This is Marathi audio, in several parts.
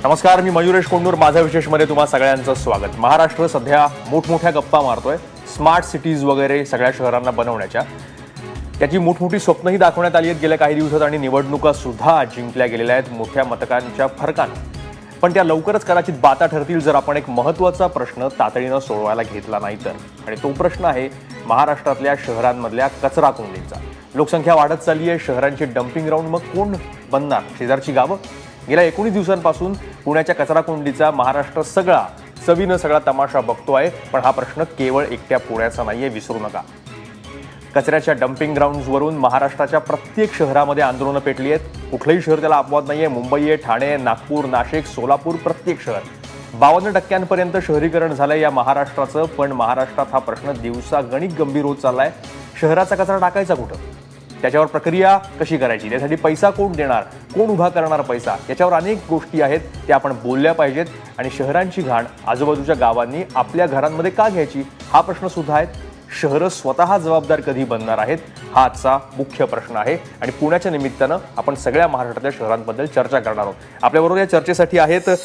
नमस्कार, मी मयुरेश कोंडूर. माझा विशेषमध्ये तुम्हा सगळ्यांचं स्वागत. महाराष्ट्र सध्या मोठमोठ्या गप्पा मारतोय स्मार्ट सिटीज वगैरे सगळ्या शहरांना बनवण्याच्या. त्याची मोठमोठी स्वप्नही दाखवण्यात आली आहेत गेल्या काही दिवसात आणि निवडणुका सुद्धा जिंकल्या गेलेल्या आहेत मोठ्या मतकांच्या फरकाने. पण त्या लवकरच कदाचित बाता ठरतील जर आपण एक महत्त्वाचा प्रश्न तातडीनं सोडवायला घेतला नाही तर. आणि तो प्रश्न आहे महाराष्ट्रातल्या शहरांमधल्या कचरा कुंडींचा. लोकसंख्या वाढत चालली आहे, शहरांची डम्पिंग ग्राउंड मग कोण बनणार? शेजारची गावं? गेल्या 19 दिवसांपासून पुण्याच्या कचरा कुंडीचा महाराष्ट्र चवीनं सगळा तमाशा बघतोय. पण हा प्रश्न केवळ एकट्या पुण्याचा नाहीये, विसरू नका. कचऱ्याच्या डम्पिंग ग्राउंड्सवरून महाराष्ट्राच्या प्रत्येक शहरामध्ये आंदोलनं पेटली आहेत. कुठलंही शहर त्याला अपवाद नाहीये. मुंबई आहे, ठाणे आहे, नागपूर, नाशिक, सोलापूर, प्रत्येक शहर. 52% शहरीकरण झालंय या महाराष्ट्राचं. पण महाराष्ट्रात हा प्रश्न दिवसागणिक गंभीर होत चाललाय. शहराचा कचरा टाकायचा कुठं? त्याच्यावर प्रक्रिया कशी करायची? त्यासाठी पैसा कोण देणार? कोण उभा करणार पैसा? याच्यावर अनेक गोष्टी आहेत, त्या आपण बोलल्या पाहिजेत. आणि शहरांची घाण आजूबाजूच्या गावांनी आपल्या घरांमध्ये का घ्यायची? हा प्रश्न सुद्धा आहे. शहरं स्वतः जबाबदार कधी बनणार आहेत? हा आजचा मुख्य प्रश्न आहे. आणि पुण्याच्या निमित्तानं आपण सगळ्या महाराष्ट्रातल्या शहरांबद्दल चर्चा करणार आहोत. आपल्याबरोबर या चर्चेसाठी आहेत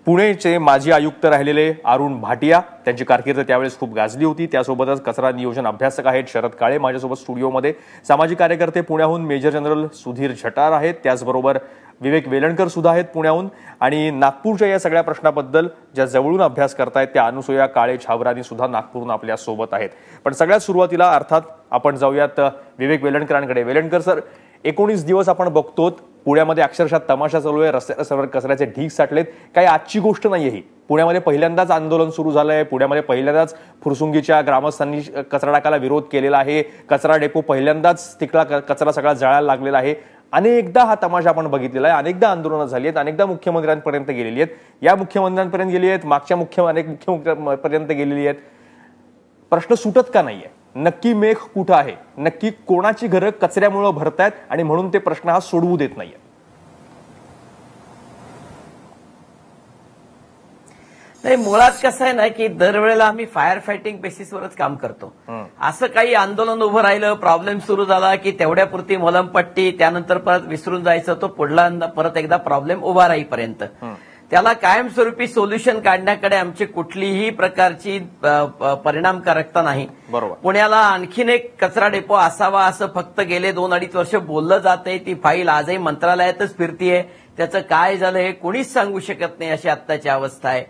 पुणेचे माजी आयुक्त राहिलेले अरुण भाटिया. त्यांची कारकीर्द त्यावेळेस खूप गाजली होती. त्यासोबतच कचरा नियोजन अभ्यासक आहेत शरद काळे माझ्यासोबत स्टुडिओमध्ये. सामाजिक कार्यकर्ते पुण्याहून मेजर जनरल सुधीर झटार आहेत. त्याचबरोबर विवेक वेलणकर सुद्धा आहेत पुण्याहून. आणि नागपूरच्या या सगळ्या प्रश्नाबद्दल ज्या जवळून अभ्यास करतायत त्या अनुसूया काळे छाबरानी सुद्धा नागपूरहून आपल्या सोबत आहेत. पण सगळ्यात सुरुवातीला अर्थात आपण जाऊयात विवेक वेलणकरांकडे. वेलणकर सर, 19 दिवस आपण बघतोत पुण्यामध्ये अक्षरशः तमाशा चालू आहे. रस्त्यावर कचऱ्याचे ढीग साठलेत. काही आजची गोष्ट नाहीये ही. पुण्यामध्ये पहिल्यांदाच आंदोलन सुरू झालंय. पुण्यामध्ये पहिल्यांदाच फुरसुंगीच्या ग्रामस्थांनी कचरा टाकायला विरोध केलेला आहे. कचरा डेपो पहिल्यांदाच तिकडा कचरा सगळा जळायला लागलेला आहे. अनेकदा हा तमाशा आपण बघितलेला आहे. अनेकदा आंदोलनं झाली आहेत. अनेकदा मुख्यमंत्र्यांपर्यंत गेलेली आहेत. या मुख्यमंत्र्यांपर्यंत गेली आहेत, मागच्या अनेक मुख्यमंत्र्यांपर्यंत गेलेली आहेत. प्रश्न सुटत का नाहीये? नक्की मेख कुठं आहे? नक्की कोणाची घरं कचऱ्यामुळे भरतायत आणि म्हणून ते प्रश्न हा सोडवू देत नाहीये? नाही, मुळात कसं आहे ना की दरवेळेला आम्ही फायर फायटिंग बेसिसवरच काम करतो. असं काही आंदोलन उभं राहिलं, प्रॉब्लेम सुरू झाला की तेवढ्यापुरती मलमपट्टी, त्यानंतर परत विसरून जायचं, तो पुढला परत एकदा प्रॉब्लेम उभा राहीपर्यंत. त्याला कायमस्वरूपी सोल्युशन काढण्याकडे आमची कुठलीही प्रकारची परिणामकारकता नाही. बरोबर. पुण्याला आणखीन एक कचरा डेपो असावा असं फक्त गेले 2-2.5 वर्ष बोललं जातंय. ती फाईल आजही मंत्रालयातच फिरतीये. त्याचं काय झालं हे कोणीच सांगू शकत नाही, अशी आत्ताची अवस्था आहे.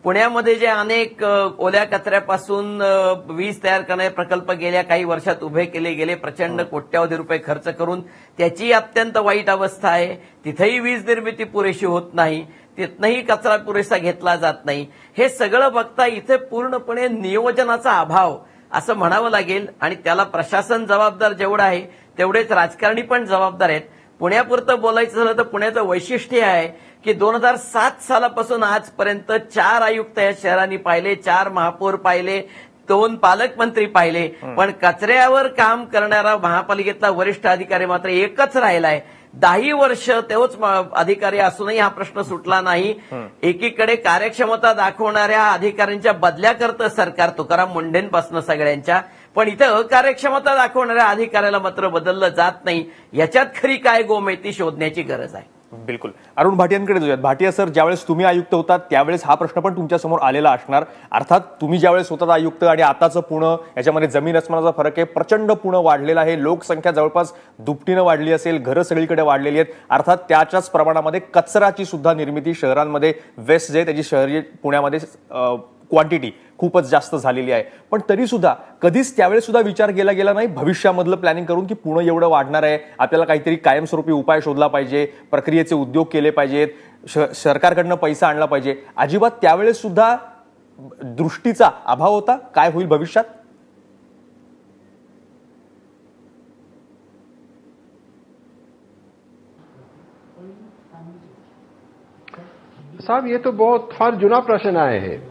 पुण्यामध्ये जे अनेक ओल्या कचऱ्यापासून वीज तयार करणारे प्रकल्प गेल्या काही वर्षात उभे केले गेले, प्रचंड कोट्यावधी रुपये खर्च करून, त्याची अत्यंत वाईट अवस्था आहे. तिथेही वीज निर्मिती पुरेशी होत नाही, तिथनंही कचरा पुरेसा घेतला जात नाही. हे सगळं बघता इथे पूर्णपणे नियोजनाचा अभाव असं म्हणावं लागेल. आणि त्याला प्रशासन जबाबदार जेवढं आहे तेवढेच राजकारणी पण जबाबदार आहेत. पुण्यापुरतं बोलायचं झालं तर पुण्याचं वैशिष्ट्य आहे की 2007 सालापासून आजपर्यंत 4 आयुक्त या शहरांनी पाहिले, 4 महापौर पाहिले, 2 पालकमंत्री पाहिले. पण कचऱ्यावर काम करणारा महापालिकेतला वरिष्ठ अधिकारी मात्र एकच राहिलाय. 10 वर्ष तोच अधिकारी असूनही हा प्रश्न सुटला नाही. एकीकडे कार्यक्षमता दाखवणाऱ्या अधिकाऱ्यांच्या बदल्या करतं सरकार, तुकाराम मुंढेंपासून सगळ्यांच्या. पण इथं अकार्यक्षमता दाखवणाऱ्या अधिकाऱ्याला मात्र बदललं जात नाही. याच्यात खरी काय गोम आहे ती शोधण्याची गरज आहे. बिलकुल. अरुण भाटियांकडे जाऊयात. भाटिया सर, ज्यावेळेस तुम्ही आयुक्त होतात त्यावेळेस हा प्रश्न पण तुमच्यासमोर आलेला असणार. अर्थात तुम्ही ज्यावेळेस होतात आयुक्त आणि आताचं पुणे, याच्यामध्ये जमीन अस्मानाचा फरक आहे. प्रचंड पुणे वाढलेला आहे. लोकसंख्या जवळपास दुपटीनं वाढली असेल. घरं सगळीकडे वाढलेली आहेत. अर्थात त्याच्याच प्रमाणामध्ये कचऱ्याची सुद्धा निर्मिती शहरांमध्ये, वेस्ट जे त्याची शहरी पुण्यामध्ये क्वांटिटी खूपच जास्त झालेली आहे. पण तरी सुद्धा कधीच त्यावेळेस सुद्धा विचार केला गेला नाही भविष्यामधलं प्लॅनिंग करून की पुणे एवढं वाढणार आहे, आपल्याला काहीतरी कायमस्वरूपी उपाय शोधला पाहिजे, प्रक्रियेचे उद्योग केले पाहिजेत, सरकारकडनं पैसा आणला पाहिजे. अजिबात त्यावेळेस सुद्धा दृष्टीचा अभाव होता काय होईल भविष्यात? साहब, ये तो बहुत फार जुना प्रश्न आए हैं.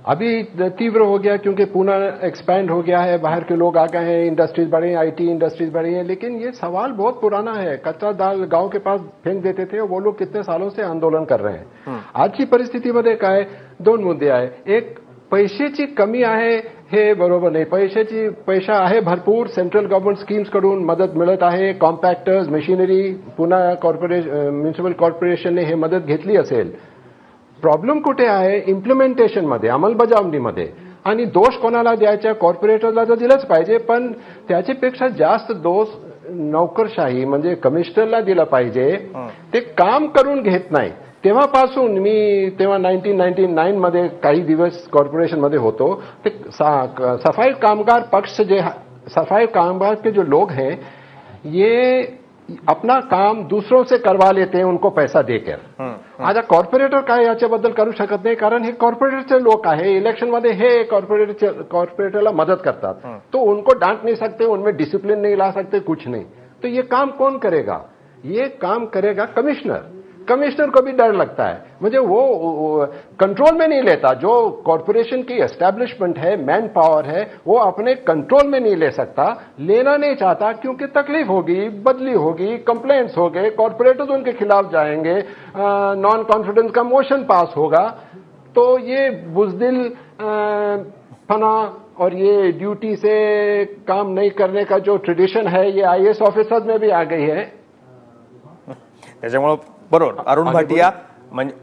अभी तीव्र हो गया क्योंकि पुणे एक्सपैंड हो गया है, बाहर के लोग आ गए हैं, इंडस्ट्रीज बढ़ी हैं, आईटी इंडस्ट्रीज बढ़ी हैं. लेकिन ये सवाल बहुत पुराना है. कच्चा दाल गांव के पास फेंक देते थे और वो लोग कितने सालों से आंदोलन कर रहे हैं. आजची परिस्थितीमध्ये काय 2 मुद्दे आहे. एक, पैशाची कमी आहे हे बरोबर नाही. पैसा आहे भरपूर, सेंट्रल गव्हर्नमेंट स्कीम्स कडून मदत मिळत आहे, कॉम्पॅक्टर्स, मशिनरी, पुन्हा म्युनिसिपल कॉर्पोरेशनने हे मदत घेतली असेल. प्रॉब्लेम कुठे आहे? इम्प्लिमेंटेशनमध्ये, अंमलबजावणीमध्ये. आणि दोष कोणाला द्यायचा? कॉर्पोरेटरला तर दिलंच पाहिजे, पण त्याच्यापेक्षा जास्त दोष नोकरशाही म्हणजे कमिशनरला दिला पाहिजे. ते काम करून घेत नाही. तेव्हापासून तेव्हा 1999 मध्ये काही दिवस कॉर्पोरेशनमध्ये होतो. ते सफाई कामगार पक्ष सफाई कामगार के जो लोग हैं ये अपना काम दूसरों से करवा लेते हैं उनको पैसा देकर. आता कॉर्पोरेटर काय याच्याबद्दल करू शकत नाही, कारण हे कॉर्पोरेटरचे लोक आहे. इलेक्शनमध्ये हे कॉर्पोरेटरला मदत करतात. तो उनको डांट नहीं सकते, उनमें डिसिप्लिन नहीं ला सकते, कुछ नहीं. तो ये काम कौन करेगा? ये काम करेगा कमिश्नर को भी डर लगता है. म्हणजे वो कंट्रोल में नहीं लेता. जो कॉर्पोरेशन की एस्टैब्लिशमेंट है, मैन पावर है, वो अपने कंट्रोल में नहीं ले सकता, लेना नहीं चाहता, क्योंकि तकलीफ होगी, बदली होगी, कंप्लेंट्स हो गए, कॉर्पोरेटर्स उनके खिलाफ जाएंगे, नॉन कॉन्फिडेंस का मोशन पास होगा. तो ये बुजदिल फना और ये ड्यूटी से काम नहीं करने का जो ट्रेडिशन है, ये आईएएस ऑफिसर्स में भी आ गई है. त्याच्यामुळे बरोबर अरुण भाटिया, म्हणजे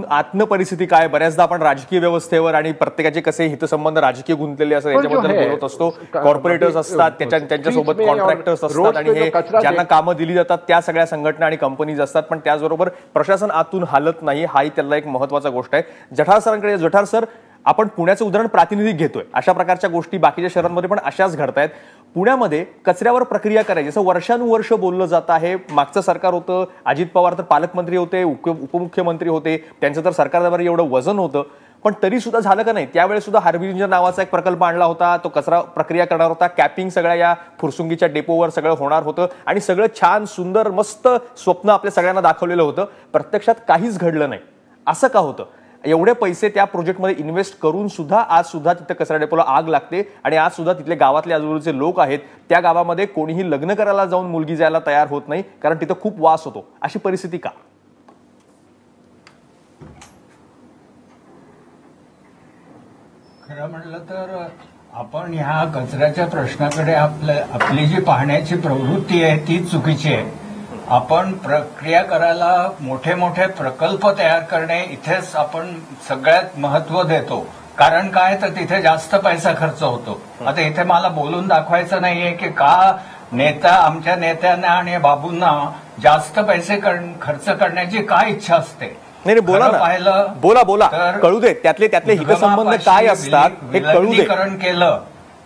आतन परिस्थिती काय? बऱ्याचदा आपण राजकीय व्यवस्थेवर आणि प्रत्येकाचे कसे हितसंबंध राजकीय गुंतलेले असतात याच्याबद्दल बोलत असतो. कॉर्पोरेटर्स असतात, त्यांच्यासोबत कॉन्ट्रॅक्टर्स असतात आणि हे ज्यांना कामं दिली जातात त्या सगळ्या संघटना आणि कंपनीज असतात. पण त्याचबरोबर प्रशासन आतून हालत नाही, हाही त्याला एक महत्वाचा गोष्ट आहे. जठार सरांकडे. जठार सर, आपण पुण्याचं उदाहरण प्रातिनिधिक घेतोय. अशा प्रकारच्या गोष्टी बाकीच्या शहरांमध्ये पण अशाच घडतायत. पुण्यामध्ये कचऱ्यावर प्रक्रिया करायची जसं वर्षानुवर्ष बोललं जात आहे. मागचं सरकार होतं, अजित पवार तर पालकमंत्री होते, उपमुख्यमंत्री होते, त्यांचं तर सरकारवर एवढं वजन होतं, पण तरी सुद्धा झालं का नाही? त्यावेळेस सुद्धा हार्बी इंजिन नावाचा एक प्रकल्प आणला होता, तो कचरा प्रक्रिया करणार होता. कॅपिंग सगळ्या या फुरसुंगीच्या डेपोवर सगळं होणार होतं आणि सगळं छान सुंदर मस्त स्वप्न आपल्या सगळ्यांना दाखवलेलं होतं. प्रत्यक्षात काहीच घडलं नाही. असं का होतं? एवढे पैसे त्या प्रोजेक्टमध्ये इन्व्हेस्ट करून सुद्धा आज सुद्धा तिथे कचरा डेपोला आग लागते आणि आज सुद्धा तिथले गावातले आजूबाजूचे लोक आहेत, त्या गावामध्ये कोणीही लग्न करायला जाऊन मुलगी जायला तयार होत नाही, कारण तिथं खूप वास होतो. अशी परिस्थिती का? खरं म्हटलं तर आपण ह्या कचऱ्याच्या प्रश्नाकडे आपली जी पाहण्याची प्रवृत्ती आहे ती चुकीची आहे. आपण प्रक्रिया करायला मोठे मोठे प्रकल्प तयार करणे इथेच आपण सगळ्यात महत्व देतो. कारण काय तर तिथे जास्त पैसा खर्च होतो. आता इथे मला बोलून दाखवायचं नाहीये की का आमच्या नेत्यांना आणि बाबूंना जास्त पैसे खर्च करण्याची काय इच्छा असते. नाही बोला ना, पाहिलं बोला कळू दे. त्यातले हितसंबंध काय असतात हे कळू दे. केलं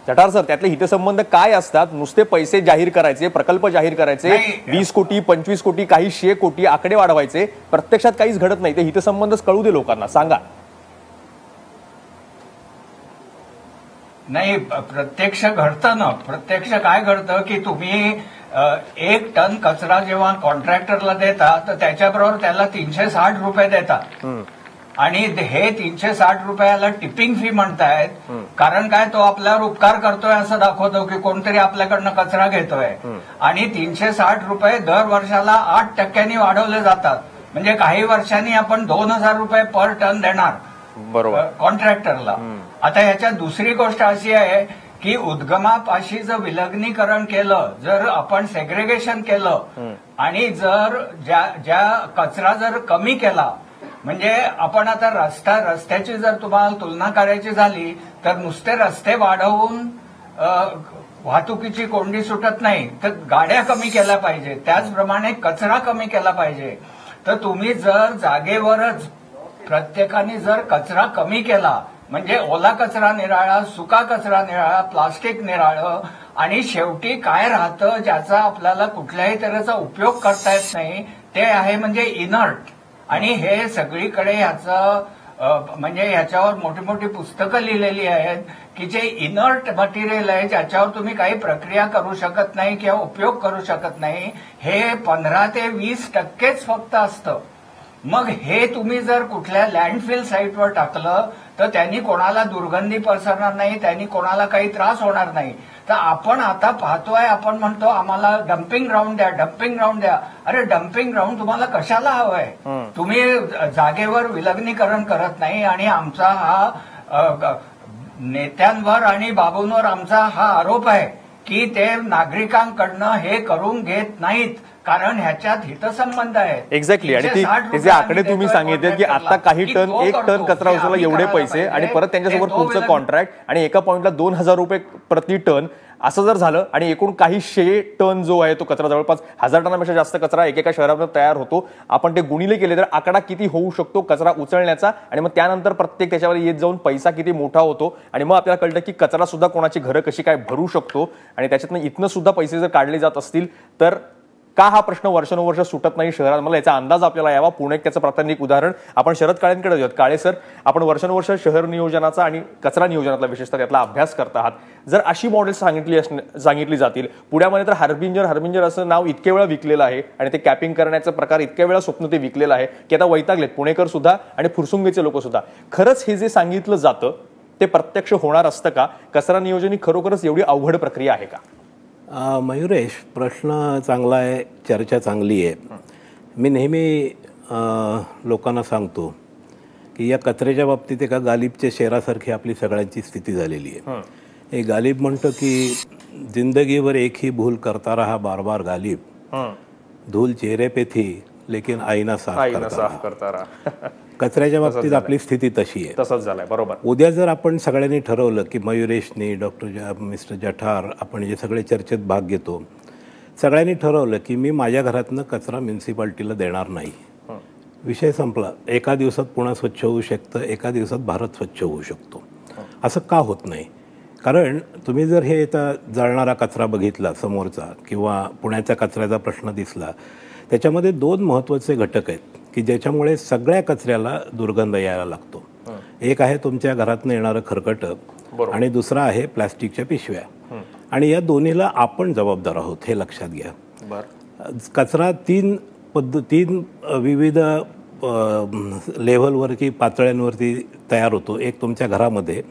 जठार सर, त्यातले हितसंबंध काय असतात? नुसते पैसे जाहीर करायचे, प्रकल्प जाहीर करायचे, 20 कोटी 25 कोटी काही 100 कोटी आकडे वाढवायचे, प्रत्यक्षात काहीच घडत नाही. ते हितसंबंधच कळू दे लोकांना, सांगा. नाही, प्रत्यक्ष घडतं ना. प्रत्यक्ष काय घडतं की तुम्ही 1 टन कचरा जेव्हा कॉन्ट्रॅक्टरला देता तर त्याच्याबरोबर त्याला 360 रुपये देतात आणि हे 360 रुपयाला टिपिंग फी म्हणतायत. कारण काय, तो आपल्यावर उपकार करतोय असं दाखवतो की कोणतरी आपल्याकडनं कचरा घेतोय. आणि 360 रुपये दर वर्षाला 8% वाढवले जातात. म्हणजे काही वर्षांनी आपण 2000 रुपये पर टन देणार बरोबर कॉन्ट्रॅक्टरला. आता ह्याच्यात दुसरी गोष्ट अशी आहे की उद्गमापाशीचं विलगीकरण केलं, जर आपण सेग्रेगेशन केलं आणि जर ज्या कचरा जर कमी केला, म्हणजे आपण आता रस्त्याची जर तुम्हाला तुलना करायची झाली तर नुसते रस्ते वाढवून वाहतुकीची कोंडी सुटत नाही, तर गाड्या कमी केल्या पाहिजे. त्याचप्रमाणे कचरा कमी केला पाहिजे. तर तुम्ही जर जागेवरच प्रत्येकाने जर कचरा कमी केला, म्हणजे ओला कचरा निराळा, सुका कचरा निराळा, प्लास्टिक निराळं, आणि शेवटी काय राहतं ज्याचा आपल्याला कुठल्याही तऱ्हेचा उपयोग करता येत नाही, ते आहे म्हणजे इनर्ट. आणि हे सगळीकडे ह्याचं म्हणजे ह्याच्यावर मोठी मोठी पुस्तकं लिहिलेली आहेत की जे इनर्ट मटेरियल आहे, ज्याच्यावर तुम्ही काही प्रक्रिया करू शकत नाही किंवा उपयोग करू शकत नाही, हे 15 ते 20% फक्त असतं. मग हे तुम्ही जर कुठल्या लँडफिल साईटवर टाकलं तर त्यांनी कोणाला दुर्गंधी पसरणार नाही, त्यांनी कोणाला काही त्रास होणार नाही. तर आपण आता पाहतोय, आपण म्हणतो आम्हाला डम्पिंग ग्राउंड द्या, डम्पिंग ग्राउंड द्या. अरे डम्पिंग ग्राउंड तुम्हाला कशाला हवंय? तुम्ही जागेवर विलगीकरण करत नाही आणि आमचा हा नेत्यांवर आणि बाबूंवर आमचा हा आरोप आहे की ते नागरिकांकडनं हे करून घेत नाहीत, कारण ह्याच्यात हितसंबंध आहे. एक्झॅक्टली. आणि ते जे आकडे तुम्ही सांगितले की आता काही टन, 1 टन कचरा उचलला एवढे पैसे, आणि परत त्यांच्यासोबत पुढचं कॉन्ट्रॅक्ट, आणि एका पॉइंटला 2,000 रुपये प्रति टन, असं जर झालं आणि एकूण काही 100 टन जो आहे तो कचरा, जवळपास 1000 टनापेक्षा जास्त कचरा एकेका शहरामध्ये तयार होतो. आपण ते गुणिले केले तर आकडा किती होऊ शकतो कचरा उचलण्याचा, आणि मग त्यानंतर प्रत्येक त्याच्यावर येत जाऊन पैसा किती मोठा होतो, आणि मग आपल्याला कळतं की कचरा सुद्धा कोणाची घरं कशी काय भरू शकतो, आणि त्याच्यातनं इथनं सुद्धा पैसे जर काढले जात असतील तर का हा प्रश्न वर्षानुवर्ष सुटत नाही शहरात, मला याचा अंदाज आपल्याला यावा. पुणे त्याचं प्रातिनिधिक उदाहरण. आपण शरद काळेंकडे जाऊयात. काळे सर, आपण वर्षानुवर्ष शहर नियोजनाचा आणि कचरा नियोजनातला विशेषतः त्यातला अभ्यास करत आहात. जर अशी मॉडेल्स सांगितली जातील, पुण्यामध्ये तर हरबिंजर असं नाव इतके वेळा विकलेलं आहे, आणि ते कॅपिंग करण्याचा प्रकार इतक्या वेळा स्वप्न ते विकलेलं आहे की आता वैतागलेत पुणेकर सुद्धा आणि फुरसुंगीचे लोक सुद्धा. खरंच हे जे सांगितलं जातं ते प्रत्यक्ष होणार असतं का? कचरा नियोजन ही खरोखरच एवढी अवघड प्रक्रिया आहे का? मयुरेश, प्रश्न चांगला आहे, चर्चा चांगली आहे. मी नेहमी लोकांना सांगतो की या कचऱ्याच्या बाबतीत एका गालिबच्या शेरासारखी आपली सगळ्यांची स्थिती झालेली आहे. हे गालिब म्हणतं की जिंदगीभर एक ही भूल करता रहा बार बार गालिब, धूल चेहरे पे थी लेकिन आईना साफ करता रहा. कचऱ्याच्या बाबतीत आपली स्थिती तशी आहे. तसंच झालंय. बरोबर. उद्या जर आपण सगळ्यांनी ठरवलं की मयुरेशनी, मिस्टर जठार, आपण जे सगळे चर्चेत भाग घेतो, सगळ्यांनी ठरवलं की मी माझ्या घरातनं कचरा म्युन्सिपाल्टीला देणार नाही, विषय संपला. एका दिवसात पुणे स्वच्छ होऊ शकतं, एका दिवसात भारत स्वच्छ होऊ शकतो. असं का होत नाही? कारण तुम्ही जर हे आता जळणारा कचरा बघितला समोरचा, किंवा पुण्याच्या कचऱ्याचा प्रश्न दिसला, त्याच्यामध्ये 2 महत्त्वाचे घटक आहेत की ज्याच्यामुळे सगळ्या कचऱ्याला दुर्गंध यायला लागतो. एक आहे तुमच्या घरातनं येणारं खरकटं, आणि दुसरा आहे प्लास्टिकच्या पिशव्या. आणि या दोन्हीला आपण जबाबदार आहोत, हे लक्षात घ्या. कचरा 3 विविध लेव्हलवरती, पातळ्यांवरती तयार होतो. एक तुमच्या घरामध्ये,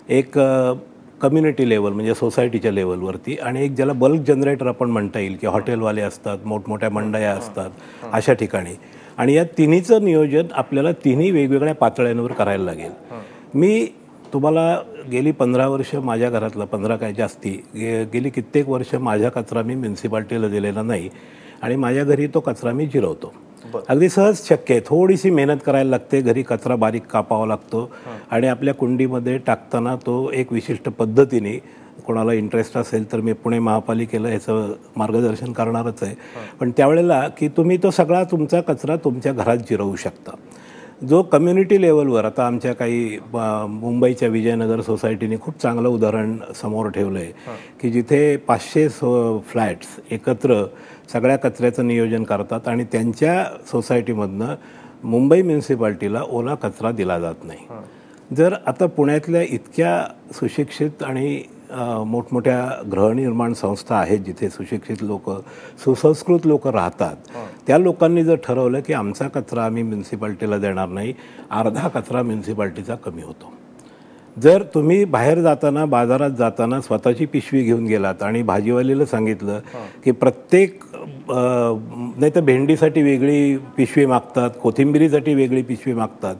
एक कम्युनिटी लेवल म्हणजे सोसायटीच्या लेवलवरती, आणि एक ज्याला बल्क जनरेटर आपण म्हणता येईल की हॉटेलवाले असतात, मोठमोठ्या मंडया असतात, अशा ठिकाणी. आणि या तिन्हीचं नियोजन आपल्याला तिन्ही वेगवेगळ्या पातळ्यांवर करायला लागेल. मी तुम्हाला गेली 15 वर्ष माझ्या घरातला, 15 काय जास्ती, गेली कित्येक वर्ष माझ्या कचरा मी म्युन्सिपाल्टीला दिलेला नाही, आणि माझ्या घरी तो कचरा मी जिरवतो. अगदी सहज शक्य आहे. थोडीशी मेहनत करायला लागते, घरी कचरा बारीक कापावा लागतो, आणि आपल्या कुंडीमध्ये टाकताना तो एक विशिष्ट पद्धतीने, कोणाला इंटरेस्ट असेल तर मी पुणे महापालिकेला याचं मार्गदर्शन करणारच आहे, पण त्यावेळेला की तुम्ही तो सगळा तुमचा कचरा तुमच्या घरात जिरवू शकता. जो कम्युनिटी लेवलवर, आता आमच्या काही मुंबईच्या विजयनगर सोसायटीने खूप चांगलं उदाहरण समोर ठेवलं आहे की जिथे 500 फ्लॅट्स एकत्र सगळ्या कचऱ्याचं नियोजन करतात, आणि त्यांच्या सोसायटीमधनं मुंबई म्युन्सिपाल्टीला ओला कचरा दिला जात नाही. जर आता पुण्यातल्या इतक्या सुशिक्षित आणि मोठमोठ्या गृहनिर्माण संस्था आहेत जिथे सुशिक्षित लोक, सुसंस्कृत लोक राहतात, त्या लोकांनी जर ठरवलं की आमचा कचरा आम्ही म्युन्सिपाल्टीला देणार नाही, अर्धा कचरा म्युन्सिपाल्टीचा कमी होतो. जर तुम्ही बाहेर जाताना, बाजारात जाताना स्वतःची पिशवी घेऊन गेलात आणि भाजीवालीला सांगितलं की प्रत्येक, नाही तर भेंडीसाठी वेगळी पिशवी मागतात, कोथिंबिरीसाठी वेगळी पिशवी मागतात,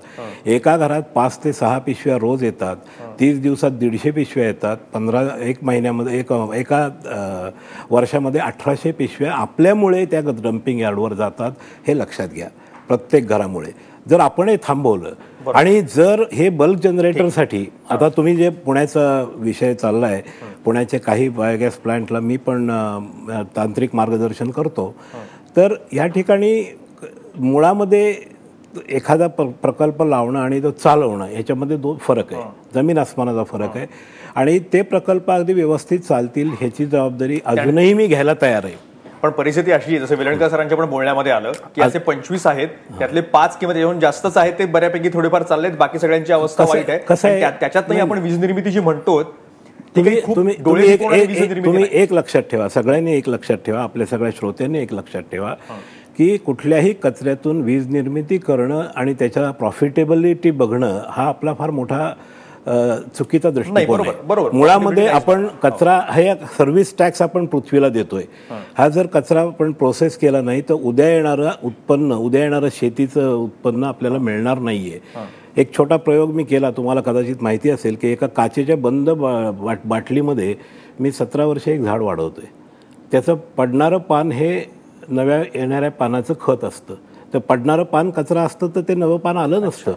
एका घरात 5 ते 6 पिशव्या रोज येतात, 30 दिवसात 150 पिशव्या येतात, 1 महिन्यामध्ये, एका वर्षामध्ये 1800 पिशव्या आपल्यामुळे त्या डम्पिंग यार्डवर जातात, हे लक्षात घ्या. प्रत्येक घरामुळे. जर आपण हे थांबवलं आणि जर हे बल्क जनरेटरसाठी, आता तुम्ही जे पुण्याचा विषय चाललाय, पुण्याचे काही बायोगॅस प्लांटला मी पण तांत्रिक मार्गदर्शन करतो, तर या ठिकाणी मुळामध्ये एखादा प्रकल्प लावणं आणि तो चालवणं याच्यामध्ये 2 फरक आहे, जमीन आसमानाचा फरक आहे. आणि ते प्रकल्प अगदी व्यवस्थित चालतील ह्याची जबाबदारी अजूनही मी घ्यायला तयार आहे. पण परिस्थिती अशी आहे, जसं वेलणकर सरांच्या पण बोलण्यामध्ये आलं की असे 25 आहेत, त्यातले 5 किंवा त्याच्याहून जास्तच आहेत ते बऱ्यापैकी थोडेफार चाललेत, बाकी सगळ्यांची अवस्था वाईट आहे. त्याच्यातही आपण वीज निर्मिती जी म्हणतो, तुम्ही एक लक्षात ठेवा, सगळ्यांनी एक लक्षात ठेवा, आपल्या सगळ्या श्रोत्यांनी एक लक्षात ठेवा की कुठल्याही कचऱ्यातून वीज निर्मिती करणं आणि त्याच्या प्रॉफिटेबिलिटी बघणं हा आपला फार मोठा चुकीचा दृष्टिकोन आहे. मुळामध्ये आपण कचरा, हे सर्व्हिस टॅक्स आपण पृथ्वीला देतोय, हा जर कचरा आपण प्रोसेस केला नाही तर उद्या येणारं उत्पन्न, उद्या येणारं शेतीचं उत्पन्न आपल्याला मिळणार नाहीये. एक छोटा प्रयोग मी केला, तुम्हाला कदाचित माहिती असेल की एका काचेच्या बंद बाटलीमध्ये मी 17 वर्षे एक झाड वाढवतोय. त्याचं पडणारं पान हे नव्या येणाऱ्या पानाचं खत असतं. तर पडणारं पान कचरा असतं तर ते नवं पान आलं नसतं.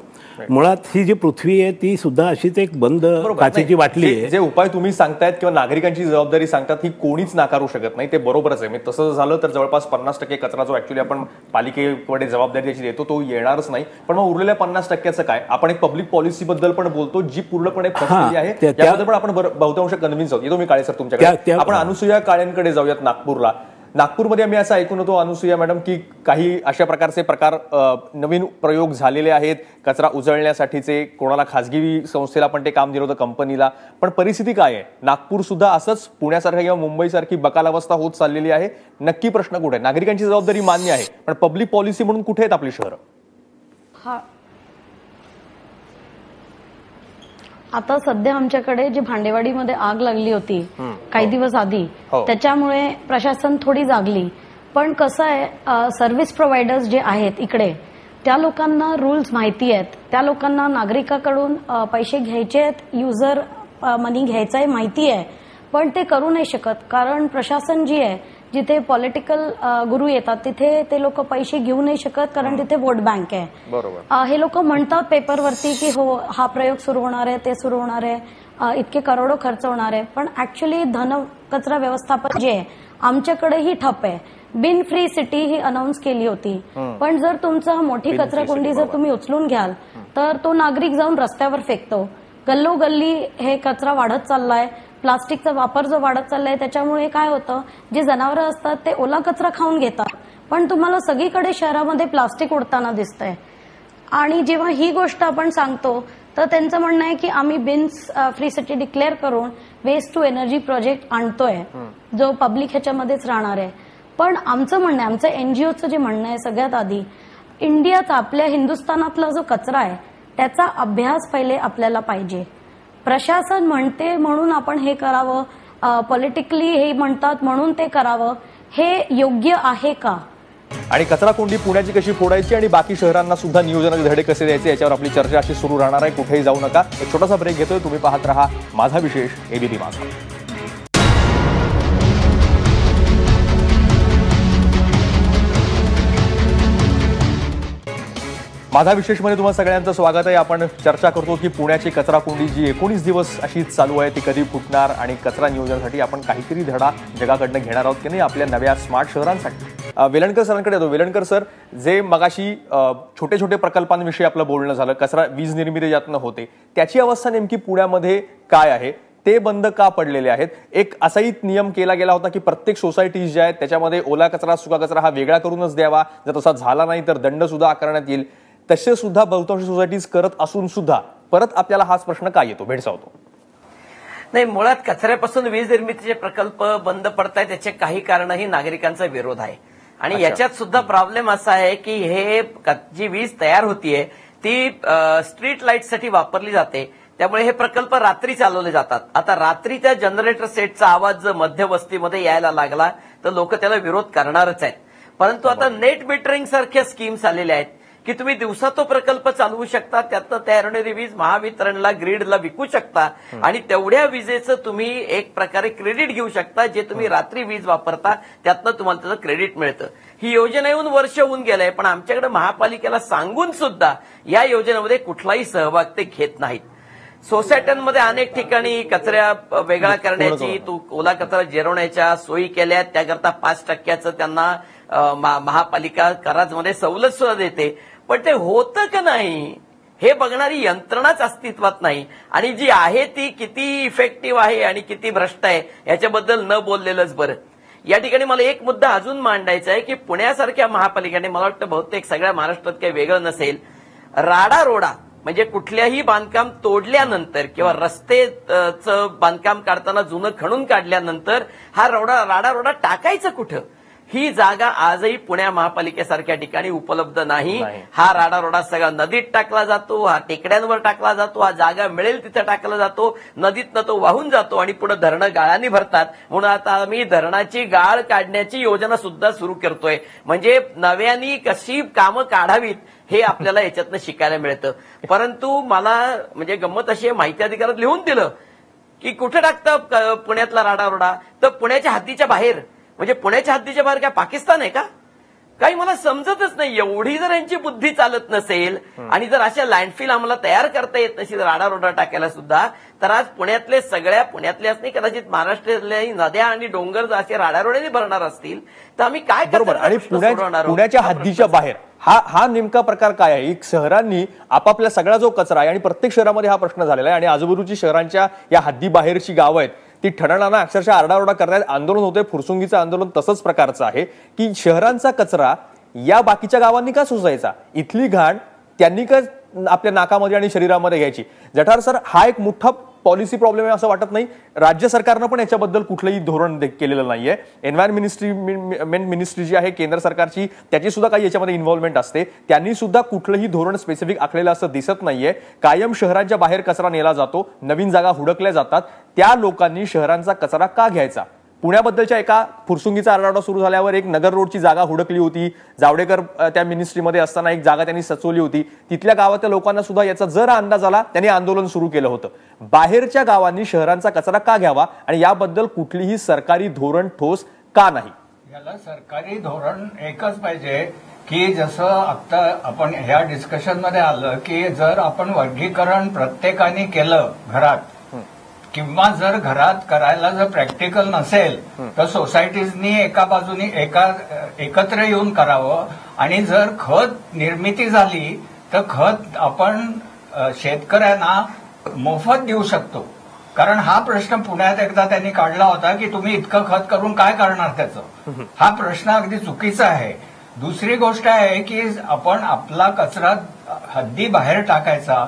मुळात ही जी पृथ्वी आहे ती सुद्धा अशीच एक बंद काचेची बाटली आहे. जे उपाय तुम्ही सांगतायत किंवा नागरिकांची जबाबदारी सांगतात ही कोणीच नाकारू शकत नाही, ते बरोबरच आहे. म्हणजे तसं झालं तर जवळपास 50% कचरा जो ऍक्च्युली आपण पालिकेकडे जबाबदारी त्याची देतो तो येणारच नाही. पण मग उरलेल्या 50%चं काय? आपण एक पब्लिक पॉलिसी बद्दल पण बोलतो जी पूर्णपणे फसलेली आहे, त्याबद्दल पण आपण बहुतांश कन्व्हिन्स आहोत. येतो मी काळे सर तुमच्याकडे. आपण अनुसूया काळेंकडे जाऊयात नागपूरला. नागपूरमध्ये आम्ही असं ऐकून होतो अनुसूया मॅडम की काही अशा प्रकारचे नवीन प्रयोग झालेले आहेत कचरा उजळण्यासाठीचे. कोणाला खासगी संस्थेला पण ते काम दिलं होतं, कंपनीला. पण परिस्थिती काय आहे? नागपूर सुद्धा असंच पुण्यासारखं किंवा मुंबईसारखी बकालावस्था होत चाललेली आहे. नक्की प्रश्न कुठे आहे? नागरिकांची जबाबदारी मान्य आहे, पण पब्लिक पॉलिसी म्हणून कुठे आहेत आपली शहरं? आता सध्या आमच्याकडे जी भांडेवाडीमध्ये आग लागली होती काही दिवस आधी, त्याच्यामुळे प्रशासन थोडी जागली. पण कसं आहे, सर्व्हिस प्रोव्हायडर्स जे आहेत इकडे त्या लोकांना रूल्स माहिती आहेत. त्या लोकांना नागरिकाकडून पैसे घ्यायचे आहेत, युजर मनी घ्यायचा आहे माहिती आहे, पण ते करू नाही शकत. कारण प्रशासन जी आहे, जिथे पॉलिटिकल गुरु येतात तिथे ते लोक पैसे घेऊ नाही शकत, कारण तिथे वोट बँक आहे. बरोबर. हे लोक म्हणतात पेपरवरती की हो हा प्रयोग सुरू होणार आहे, ते सुरू होणार आहे, इतके करोडो खर्च होणार आहे. पण ऍक्च्युली कचरा व्यवस्थापन जे आहे आमच्याकडेही ठप आहे. बिन फ्री सिटी ही अनाऊन्स केली होती, पण जर तुमचा मोठी कचरा कुंडी जर तुम्ही उचलून घ्याल तर तो नागरिक जाऊन रस्त्यावर फेकतो. गल्लोगल्ली हे कचरा वाढत चाललाय. प्लास्टिकचा वापर जो वाढत चाललाय त्याच्यामुळे काय होतं, जे जनावरं असतात ते ओला कचरा खाऊन घेतात, पण तुम्हाला सगळीकडे शहरामध्ये प्लास्टिक उडताना दिसतंय. आणि जेव्हा ही गोष्ट आपण सांगतो तर त्यांचं म्हणणं आहे की आम्ही बिन्स फ्री सिटी डिक्लेअर करून वेस्ट टू एनर्जी प्रोजेक्ट आणतोय जो पब्लिक ह्याच्यामध्येच राहणार आहे. पण आमचं म्हणणं आहे, आमचं एनजीओचं जे म्हणणं आहे, सगळ्यात आधी इंडियाचा आपल्या हिंदुस्थानातला जो कचरा आहे त्याचा अभ्यास पहिले आपल्याला पाहिजे. प्रशासन म्हणते म्हणून आपण हे करावं, पॉलिटिकली हे म्हणतात म्हणून ते करावं, हे योग्य आहे का? आणि कचरा कोंडी पुण्याची कशी फोडायची आणि बाकी शहरांना सुद्धा नियोजनाचे धडे कसे द्यायचे याच्यावर आपली चर्चा अशी सुरू राहणार आहे. कुठेही जाऊ नका. एक छोटासा ब्रेक घेतोय. तुम्ही पाहत रहा माझा विशेष, एबीपी माझा. माझा विशेषमध्ये तुम्हाला सगळ्यांचं स्वागत आहे. आपण चर्चा करतो की पुण्याची कचरा कोंडी जी 19 दिवस अशीच चालू आहे ती कधी फुटणार आणि कचरा नियोजनासाठी आपण काहीतरी धडा जगाकडनं घेणार आहोत की नाही आपल्या नव्या स्मार्ट शहरांसाठी. वेलणकर सरांकडे येतो. वेलणकर सर, जे मगाशी छोटे छोटे प्रकल्पांविषयी आपलं बोलणं झालं, कचरा वीज निर्मिती ज्यातनं होते, त्याची अवस्था नेमकी पुण्यामध्ये काय आहे? ते बंद का पडलेले आहेत? एक असाही नियम केला गेला होता की प्रत्येक सोसायटी ज्या आहेत त्याच्यामध्ये ओला कचरा सुका कचरा हा वेगळा करूनच द्यावा. जर तसा झाला नाही तर दंड सुद्धा आकारण्यात येईल. तसे सुद्धा बहुतांश सोसायटीज करत असून सुद्धा परत आपल्याला हाच प्रश्न काय येतो, भेडसावतो? नाही, मुळात कचऱ्यापासून वीज निर्मितीचे प्रकल्प बंद पडतायत त्याचे काही कारणही नागरिकांचा विरोध आहे. आणि याच्यात सुद्धा प्रॉब्लेम असा आहे की हे जी वीज तयार होतीये ती स्ट्रीट लाईटसाठी वापरली जाते, त्यामुळे हे प्रकल्प रात्री चालवले जातात. आता रात्री त्या जनरेटर सेटचा आवाज जर मध्यवस्तीमध्ये यायला लागला तर लोक त्याला विरोध करणारच आहेत. परंतु आता नेट मीटरिंग सारख्या स्कीम्स आलेल्या आहेत की तुम्ही दिवसा तो प्रकल्प चालवू शकता, त्यातनं तयार होणारी वीज महावितरणला, ग्रीडला विकू शकता आणि तेवढ्या विजेचं तुम्ही एक प्रकारे क्रेडिट घेऊ शकता. जे तुम्ही रात्री वीज वापरता त्यातनं तुम्हाला त्याचं क्रेडिट मिळतं. ही योजना येऊन वर्ष होऊन गेलंय, पण आमच्याकडे महापालिकेला सांगून सुद्धा या योजनेमध्ये कुठलाही सहभाग ते घेत नाहीत. सोसायट्यांमध्ये अनेक ठिकाणी कचऱ्या वेगळा करण्याची, ओला कचरा जिरवण्याच्या सोयी केल्या. त्याकरता 5% त्यांना महापालिका करामध्ये सवलत सुद्धा देते. पण ते होतं का नाही हे बघणारी यंत्रणाच अस्तित्वात नाही. आणि जी आहे ती किती इफेक्टिव्ह आहे आणि किती भ्रष्ट आहे याच्याबद्दल न बोललेलंच बरं. या ठिकाणी मला एक मुद्दा अजून मांडायचा आहे की पुण्यासारख्या महापालिकेने, मला वाटतं बहुतेक सगळ्या महाराष्ट्रात काही वेगळं नसेल, राडारोडा म्हणजे कुठल्याही बांधकाम तोडल्यानंतर किंवा रस्तेचं बांधकाम काढताना जुनं खणून काढल्यानंतर हा राडारोडा टाकायचं कुठं? ही जागा आजही पुण्या महापालिकेसारख्या ठिकाणी उपलब्ध नाही. हा राडारोडा सगळा नदीत टाकला जातो, हा टेकड्यांवर टाकला जातो, हा जागा मिळेल तिथे टाकला जातो, नदीतनं तो वाहून जातो आणि पुढे धरणं गाळांनी भरतात. म्हणून आता आम्ही धरणाची गाळ काढण्याची योजना सुद्धा सुरू करतोय. म्हणजे नव्याने कशी कामं काढावीत हे आपल्याला याच्यातनं शिकायला मिळतं. परंतु मला म्हणजे गंमत अशी आहे, माहिती अधिकारात लिहून दिलं की कुठे टाकतं पुण्यातला राडारोडा, तर पुण्याच्या हद्दीच्या बाहेर. म्हणजे पुण्याच्या हद्दीच्या बाहेर काय पाकिस्तान आहे का? काही मला समजतच नाही. एवढी जर यांची बुद्धी चालत नसेल आणि जर अशा लँडफिल आम्हाला तयार करता येत नसेल राडारोडा टाकायला सुद्धा, तर आज पुण्यातले सगळ्या पुण्यातल्याच नाही कदाचित महाराष्ट्रातल्या नद्या आणि डोंगर जर असे राडारोड्याने भरणार असतील तर आम्ही काय बरोबर. आणि पुण्याच्या हद्दीच्या बाहेर हा नेमका प्रकार काय आहे? एक शहरांनी आपापल्या सगळा जो कचरा आहे आणि प्रत्येक शहरामध्ये हा प्रश्न झालेला आहे आणि आजूबाजूची शहरांच्या या हद्दीबाहेरची गावं आहेत ती ठणणाना अक्षरशः आरडाओरडा करतायत. आंदोलन होतंय. फुरसुंगीचं आंदोलन तसंच प्रकारचं आहे की शहरांचा कचरा या बाकीच्या गावांनी का सोसायचा? इथली घाण त्यांनी का आपल्या नाकामध्ये आणि शरीरामध्ये घ्यायची? जठार सर, हा एक मोठा पॉलिसी प्रॉब्लेम आहे असं वाटत नाही? राज्य सरकारनं पण याच्याबद्दल कुठलंही धोरण केलेलं नाहीये. एन्व्हायरमेंट मिनिस्ट्री जी आहे केंद्र सरकारची, त्याची सुद्धा काही याच्यामध्ये इन्व्हॉल्वमेंट असते. त्यांनी सुद्धा कुठलंही धोरण स्पेसिफिक आखलेलं असं दिसत नाहीये. कायम शहरांच्या बाहेर कचरा नेला जातो, नवीन जागा हुडकल्या जातात. त्या लोकांनी शहरांचा कचरा का घ्यायचा? पुण्याबद्दलच्या एका फुरसुंगीचा आरडाओरडा सुरू झाल्यावर एक नगर रोडची जागा हुडकली होती. जावडेकर त्या मिनिस्ट्रीमध्ये असताना एक जागा त्यांनी सचवली होती. तिथल्या गावातल्या लोकांना सुद्धा याचा जर अंदाज आला त्यांनी आंदोलन सुरू केलं होतं. बाहेरच्या गावांनी शहरांचा कचरा का घ्यावा आणि याबद्दल कुठलीही सरकारी धोरण ठोस का नाही? याला सरकारी धोरण एकच पाहिजे की जसं आता आपण ह्या डिस्कशन मध्ये आलं की जर आपण वर्गीकरण प्रत्येकाने केलं घरात, किंवा जर घरात करायला जर प्रॅक्टिकल नसेल तर सोसायटीजनी एका बाजूनी एकत्र येऊन करावं. आणि जर खत निर्मिती झाली तर खत आपण शेतकऱ्यांना मोफत देऊ शकतो. कारण हा प्रश्न पुण्यात एकदा त्यांनी काढला होता की तुम्ही इतकं खत करून काय करणार त्याचं. हा प्रश्न अगदी चुकीचा आहे. दुसरी गोष्ट आहे की आपण आपला कचरा हद्दी बाहेर टाकायचा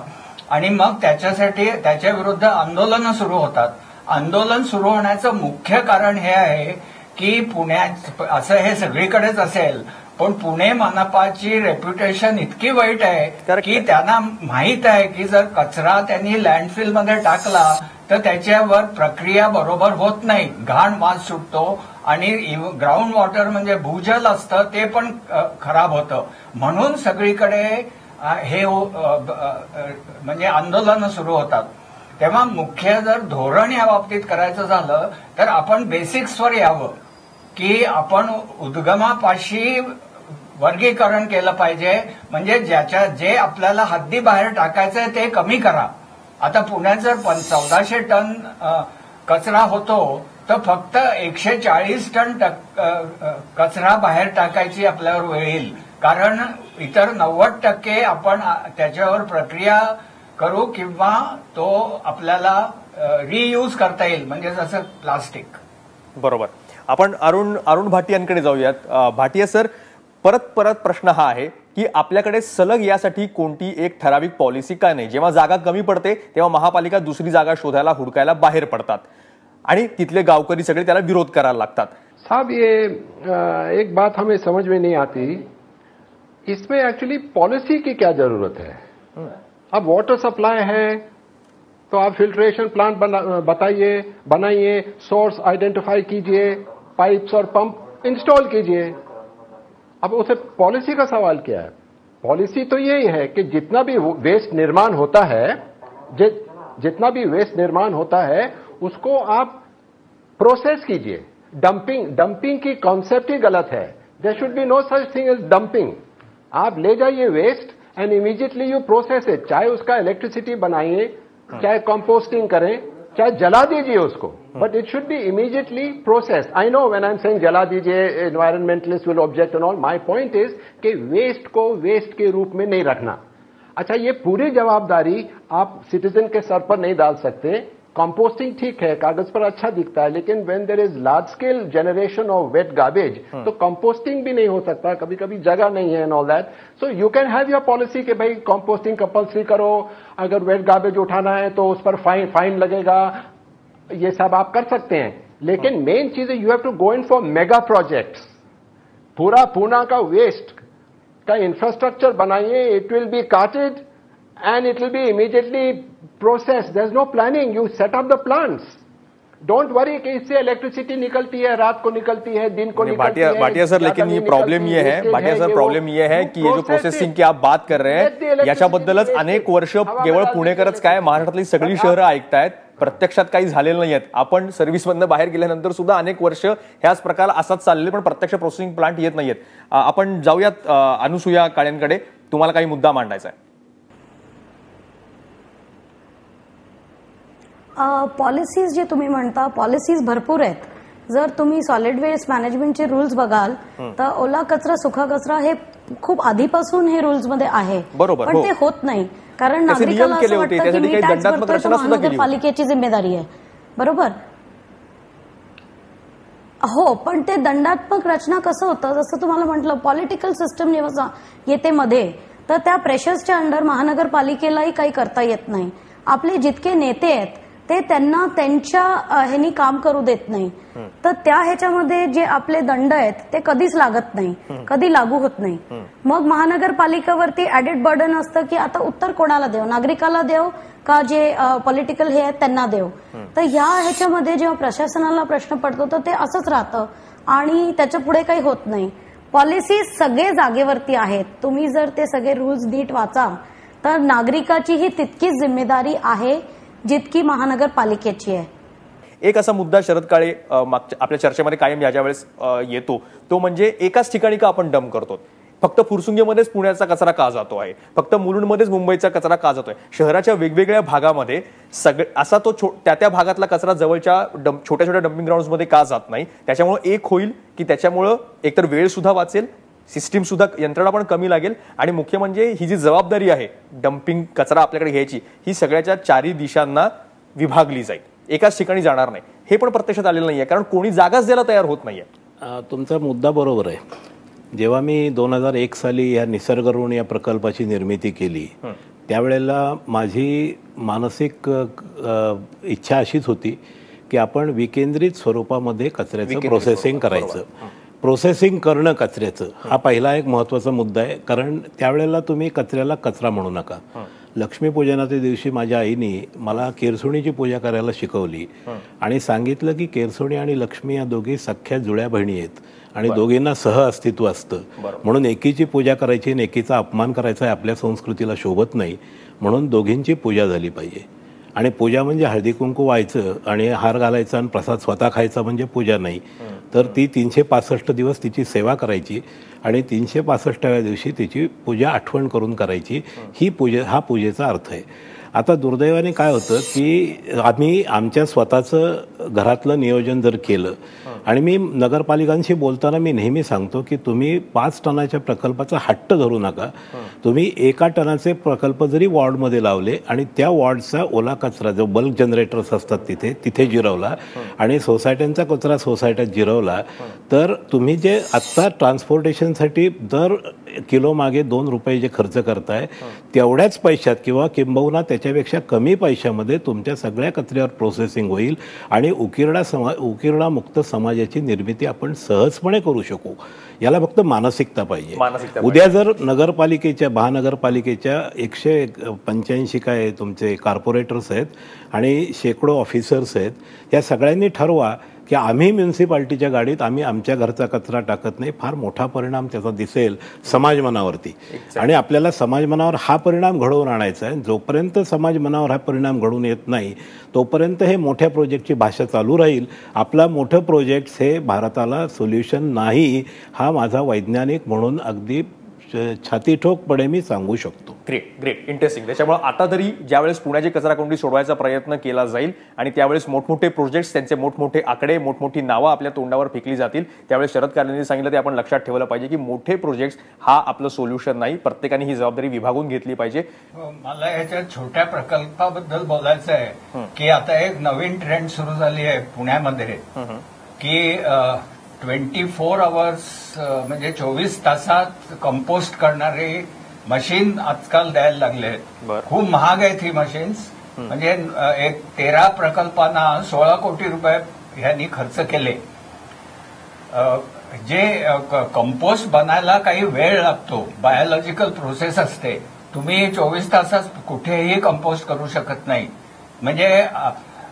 आणि मग त्याच्यासाठी त्याच्या विरुद्ध आंदोलनं सुरू होतात. आंदोलन सुरू होण्याचं मुख्य कारण हे आहे की पुण्यात असं हे सगळीकडेच असेल पण पुणे मनपाची रेप्युटेशन इतकी वाईट आहे की त्यांना माहीत आहे की जर कचरा त्यांनी लँडफिलमध्ये टाकला तर त्याच्यावर प्रक्रिया बरोबर होत नाही, घाण वास सुटतो आणि ग्राउंड वॉटर म्हणजे भूजल असतं ते पण खराब होतं. म्हणून सगळीकडे हे म्हणजे आंदोलनं सुरू होतात. तेव्हा मुख्य जर धोरण या बाबतीत करायचं झालं तर आपण बेसिक्सवर यावं की आपण उद्गमापाशी वर्गीकरण केलं पाहिजे. म्हणजे जे आपल्याला हद्दी बाहेर टाकायचंय ते कमी करा. आता पुण्यात जर 1400 टन कचरा होतो तर फक्त 140 टन कचरा बाहेर टाकायची आपल्यावर वेळ येईल. कारण इतर 90% आपण त्याच्यावर प्रक्रिया करू किंवा तो आपल्याला रियूज करता येईल, म्हणजे जसं प्लास्टिक. बरोबर. आपण अरुण भाटियांकडे जाऊयात. भाटिया सर, परत प्रश्न हा आहे की आपल्याकडे सलग यासाठी कोणती एक ठराविक पॉलिसी काय नाही? जेव्हा जागा कमी पडते तेव्हा महापालिका दुसरी जागा शोधायला हुडकायला बाहेर पडतात आणि तिथले गावकरी सगळे त्याला विरोध करायला लागतात. साहब, ये एक बात हमें समझ में नहीं आती, इसमें एक्चुअली पॉलिसी की क्या जरूरत है? अब वाटर सप्लाई है तो आप फिल्ट्रेशन प्लांट बनाइए, सोर्स आइडेंटिफाई कीजिए, पाइप्स और पंप इंस्टॉल कीजिए. अब उसे पॉलिसी का सवाल क्या है? पॉलिसी तो यही है कि जितना भी वेस्ट निर्माण होता है उसको आप प्रोसेस कीजिए. डंपिंग की कॉन्सेप्ट ही गलत है. There should be no such thing as dumping. आप ले जाइए waste and immediately you process it. चाहे उसका इलेक्ट्रिसिटी बनाइए, चाहे कंपोस्टिंग करें, चाहे जला दीजिए उसको, but it should be immediately process. I know when I am saying जला दीजिए, environmentalist will object end all. My point is कि वेस्ट को वेस्ट के रूप में नहीं रखना. अच्छा, ये पूरी जवाबदारी आप सिटीजन के सर पर नहीं डाल सकते. कंपोस्टिंग ठीक है, कागज पर अच्छा दिखता है, लेकिन when there is large scale generation of wet garbage तो कंपोस्टिंग भी नहीं हो सकता. कभी कभी जगह नहीं है and all that. So you can have your policy कि भाई कंपोस्टिंग कंपल्सरी करो, अगर वेट गार्बेज उठाना है तो उस पर फाइन लगेगा, ये सब आप कर सकते हैं. लेकिन मेन चीज है you have to go in for mega projects. पूरा पूना का वेस्ट का इंफ्रास्ट्रक्चर बनाइए, it will be carted and it will be immediately process. There is no planning, you set up the plants. Don't worry कि इससे इलेक्ट्रिसिटी निकलती है, रात को निकलती है, दिन को निकलती है. भाटिया सर, लेकिन ये प्रॉब्लेम ये है, भाटिया सर प्रॉब्लेम ये है की ये जो प्रोसेसिंग की आप बात कर रहे हैं याच्याबद्दलच अनेक वर्ष केवळ पुणेकरच काय महाराष्ट्रातली सगळी शहरं ऐकतायत, प्रत्यक्षात काही झालेलं नाहीये. आपण सर्व्हिसमधनं बाहेर गेल्यानंतर सुद्धा अनेक वर्ष ह्याच प्रकार असाच चाललेले, पण प्रत्यक्ष प्रोसेसिंग प्लांट येत नाहीयेत. आपण जाऊयात अनुसूया काळेंकडे, तुम्हाला काही मुद्दा मांडायचा आहे. पॉलिसीज जे तुम्ही म्हणता, पॉलिसीज भरपूर आहेत. जर तुम्ही सॉलिड वेस्ट मॅनेजमेंटचे रूल्स बघाल तर ओला कचरा सुखा कचरा हे खूप आधीपासून हे रूल्स मध्ये आहे, बरोबर, पण ते होत नाही. कारण नागरिकाला असं वाटतं की मी टॅक्स भरतोय तर महानगरपालिकेची जिम्मेदारी आहे. बरोबर हो, पण ते दंडात्मक रचना कसं होतं, जसं तुम्हाला म्हटलं पॉलिटिकल सिस्टम येते मध्ये, तर त्या प्रेशर्सच्या अंडर महानगरपालिकेलाही काही करता येत नाही. आपले जितके नेते आहेत ते त्यांना त्यांच्या ह्यानी काम करू देत नाही, तर त्या ह्याच्यामध्ये जे आपले दंड आहेत ते कधीच लागत नाही, कधी लागू होत नाही. मग महानगरपालिकेवरती ऍडेड बर्डन असतं की आता उत्तर कोणाला देऊ, नागरिकाला देऊ का जे पॉलिटिकल हे आहेत त्यांना देऊ. तर ह्या ह्याच्यामध्ये जेव्हा प्रशासनाला प्रश्न पडतो तर ते असंच राहतं आणि त्याच्या पुढे काही होत नाही. पॉलिसीज सगळे जागेवरती आहेत. तुम्ही जर ते सगळे रूल्स नीट वाचा तर नागरिकाचीही तितकीच जिम्मेदारी आहे जितकी महानगरपालिकेची आहे. एक असा मुद्दा शरद काळे आपल्या चर्चेमध्ये कायम याच्या वेळेस येतो, तो म्हणजे एकाच ठिकाणी का आपण डंप करतो. फक्त फुरसुंगीमध्येच पुण्याचा कचरा का जातो आहे, फक्त मुलुंडमध्येच मुंबईचा कचरा का जातोय. शहराच्या वेगवेगळ्या भागामध्ये असा तो त्या भागातला कचरा जवळच्या छोट्या छोट्या डम्पिंग ग्राउंड्समध्ये का जात नाही. त्याच्यामुळे एक होईल की त्याच्यामुळं एकतर वेळ सुद्धा वाचेल, सिस्टीम सुद्धा यंत्रणा पण कमी लागेल, आणि मुख्य म्हणजे ही जी जबाबदारी आहे डम्पिंग कचरा आपल्याकडे घ्यायची ही सगळ्याच्या चारी दिशांना विभागली जाईल, एकाच ठिकाणी जाणार नाही. हे पण प्रत्यक्षात आलेलं नाहीये, कारण कोणी जागाच द्यायला तयार होत नाहीये. तुमचा मुद्दा बरोबर आहे. जेव्हा मी 2001 साली या निसर्ग ऋण या प्रकल्पाची निर्मिती केली त्यावेळेला माझी मानसिक इच्छा अशीच होती की आपण विकेंद्रित स्वरूपामध्ये कचऱ्याचं प्रोसेसिंग करायचं. प्रोसेसिंग करणं कचऱ्याचं हा पहिला एक महत्त्वाचा मुद्दा आहे. कारण त्यावेळेला तुम्ही कचऱ्याला कचरा म्हणू नका. लक्ष्मीपूजनाच्या दिवशी माझ्या आईने मला केरसुणीची पूजा करायला शिकवली आणि सांगितलं की केरसुणी आणि लक्ष्मी या दोघी सख्या जुळ्या बहिणी आहेत आणि दोघींना सह अस्तित्व असतं, म्हणून एकीची पूजा करायची आणि एकीचा अपमान करायचा आपल्या संस्कृतीला शोभत नाही, म्हणून दोघींची पूजा झाली पाहिजे. आणि पूजा म्हणजे हळदी कुंकू व्हायचं आणि हार घालायचा आणि प्रसाद स्वतः खायचा म्हणजे पूजा नाही. तर ती 365 दिवस तिची सेवा करायची आणि 365व्या दिवशी तिची पूजा आठवण करून करायची. हा पूजेचा अर्थ आहे. आता दुर्दैवाने काय होतं की आम्ही आमच्या स्वतःचं घरातलं नियोजन जर केलं, आणि मी नगरपालिकांशी बोलताना मी नेहमी सांगतो की तुम्ही 5 टनाच्या प्रकल्पाचा हट्ट धरू नका. तुम्ही 1 टनाचे प्रकल्प जरी वॉर्डमध्ये लावले आणि त्या वॉर्डचा ओला कचरा जो बल्क जनरेटर्स असतात तिथे जिरवला आणि सोसायट्यांचा कचरा सोसायट्यात जिरवला, तर तुम्ही जे आत्ता ट्रान्सपोर्टेशनसाठी दर किलो मागे 2 रुपये जे खर्च करताय तेवढ्याच पैशात किंवा किंबहुना त्याच्यापेक्षा कमी पैशामध्ये तुमच्या सगळ्या कचऱ्यावर प्रोसेसिंग होईल आणि उकिरडा मुक्त समाजाची निर्मिती आपण सहजपणे करू शकू. याला फक्त मानसिकता पाहिजे. उद्या जर महानगरपालिकेच्या 185 काय तुमचे कॉर्पोरेटर्स आहेत आणि शेकडो ऑफिसर्स आहेत, या सगळ्यांनी ठरवा की आम्ही म्युन्सिपाल्टीच्या गाडीत आम्ही आमच्या घरचा कचरा टाकत नाही. फार मोठा परिणाम त्याचा दिसेल समाजमनावरती. आणि आपल्याला समाजमनावर हा परिणाम घडवून आणायचा आहे. जोपर्यंत समाजमनावर हा परिणाम घडून येत नाही तोपर्यंत हे मोठ्या प्रोजेक्टची भाषा चालू राहील. आपला मोठं प्रोजेक्ट्स हे भारताला सोल्युशन नाही, हा माझा वैज्ञानिक म्हणून अगदी छातीठोकपणे मी सांगू शकतो. Great interesting. त्याच्यामुळे आता तरी ज्यावेळेस पुण्याची कचरा कोंडी सोडवायचा प्रयत्न केला जाईल आणि त्यावेळेस मोठमोठे प्रोजेक्ट्स, त्यांचे मोठमोठे आकडे, मोठमोठी नावं आपल्या तोंडावर फेकली जातील, त्यावेळेस शरद काळेंनी सांगितलं ते आपण लक्षात ठेवलं पाहिजे की मोठे प्रोजेक्ट्स हा आपलं सोल्युशन नाही. प्रत्येकाने ही जबाबदारी विभागून घेतली पाहिजे. मला याच्या छोट्या प्रकल्पाबद्दल बोलायचं आहे की आता एक नवीन ट्रेंड सुरू झाली आहे पुण्यामध्ये की 24 आवर्स म्हणजे 24 तासात कंपोस्ट करणारे मशीन आजकाल द्यायला लागले आहेत. खूप महाग आहेत ही मशीन्स. म्हणजे एक 13 प्रकल्पांना 16 कोटी रुपये ह्यांनी खर्च केले. जे कंपोस्ट बनायला काही वेळ लागतो, बायोलॉजिकल प्रोसेस असते. तुम्ही 24 तासात कुठेही कंपोस्ट करू शकत नाही. म्हणजे